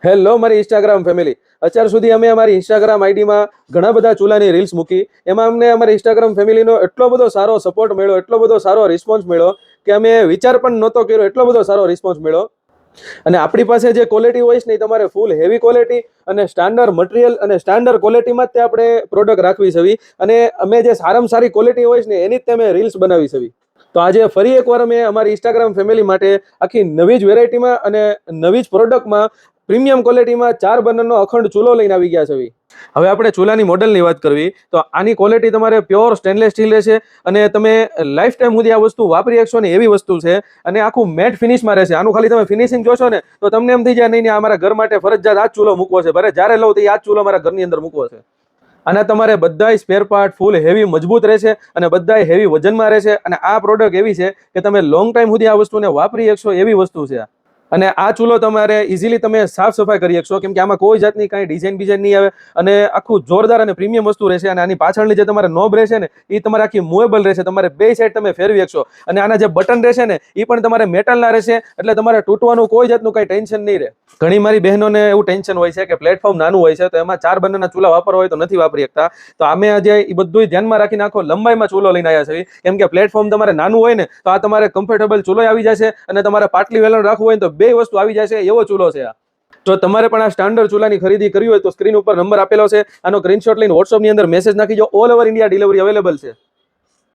Hello મારી Instagram family. અત્યાર સુધી અમે અમારી ઇન્સ્ટાગ્રામ આઈડીમાં ઘણા બધા ચૂલાની રીલ્સ મૂકી. એમાં અમને અમારી ઇન્સ્ટાગ્રામ ફેમિલીનો એટલો બધો સારો સપોર્ટ મળ્યો, એટલો બધો સારો રિસ્પોન્સ મળ્યો કે અમે વિચાર પણ નહોતો કર્યો, એટલો બધો સારો રિસ્પોન્સ મળ્યો. અને આપણી પાસે જે ક્વોલિટી હોય છે ને તમારે ફૂલ હેવી ક્વોલિટી અને સ્ટાન્ડર્ડ મટીરિયલ અને સ્ટાન્ડર્ડ ક્વોલિટીમાં જ તે આપણે પ્રોડક્ટ રાખવી છે. અને અમે જે સારામાં સારી ક્વોલિટી હોય છે ને એની જ તમે રીલ્સ બનાવી છે. તો આજે ફરી એકવાર અમે અમારી ઇન્સ્ટાગ્રામ ફેમિલી માટે આખી નવી જ વેરાયટીમાં અને નવી જ પ્રોડક્ટમાં પ્રીમિયમ ક્વોલિટીમાં 4 બર્નરનો અખંડ ચૂલો લઈને આવી ગયા છે. હવે આપણે ચૂલાની મોડલની વાત કરવી તો આની ક્વોલિટી તમારે પ્યોર સ્ટેનલેસ સ્ટીલ રહેશે અને તમે લાઈફ ટાઈમ સુધી આ વસ્તુ વાપરી શકશો ને એવી વસ્તુ છે. અને આખું મેટ ફિનિશમાં રહેશે. આનું ખાલી તમે ફિનિશિંગ જોશો ને તો તમને એમ થઈ જાય નહીં આ મારા ઘર માટે ફરજિયાત આ જ ચૂલો મૂકવો છે. ભલે જ્યારે લઉં તો આ જ ચૂલો મારા ઘરની અંદર મૂકવો છે. આના તમારે બધાય સ્પેર પાર્ટ ફૂલ હેવી મજબૂત રહેશે અને બધાય હેવી વજનમાં રહેશે. અને આ પ્રોડક્ટ એવી છે કે તમે લોંગ ટાઈમ સુધી આ વસ્તુને વાપરી શકશો એવી વસ્તુ છે. અને આ ચૂલો તમારે ઇઝીલી તમે સાફ સફાઈ કરી શકશો કેમ કે આમાં કોઈ જાતની કાંઈ ડિઝાઇન નહીં આવે અને આખું જોરદાર અને પ્રીમિયમ વસ્તુ રહેશે. અને આની પાછળની જે તમારે નોબ રહેશે ને એ તમારે આખી મૂવેબલ રહેશે. તમારે બે સાઈડ તમે ફેરવી શકશો. અને આના જે બટન રહેશે ને એ પણ તમારે મેટલના રહેશે એટલે તમારે તૂટવાનું કોઈ જાતનું કાંઈ ટેન્શન નહીં રહે. ઘણી મારી બહેનોને એવું ટેન્શન હોય છે કે પ્લેટફોર્મ નાનું હોય છે તો એમાં 4 બર્નરના ચૂલા વાપરવા હોય તો નથી વાપરી શકતા. તો અમે આજે એ બધું ધ્યાનમાં રાખીને આખો લંબાઈમાં ચૂલો લઈને આવ્યા છે. કેમ કે પ્લેટફોર્મ તમારે નાનું હોય ને તો આ તમારે કમ્ફર્ટેબલ ચૂલો આવી જશે અને તમારે પાટલી વેલણ રાખવું હોય તો બે વસ્તુ આવી જશે એવો ચૂલો છે આ. જો તમારે પણ આ સ્ટાન્ડર્ડ ચૂલાની ખરીદી કરવી હોય તો સ્ક્રીન ઉપર નંબર આપેલો છે. આનો સ્ક્રીનશોટ લઈને WhatsApp ની અંદર મેસેજ નાખી દો. All over India delivery available છે.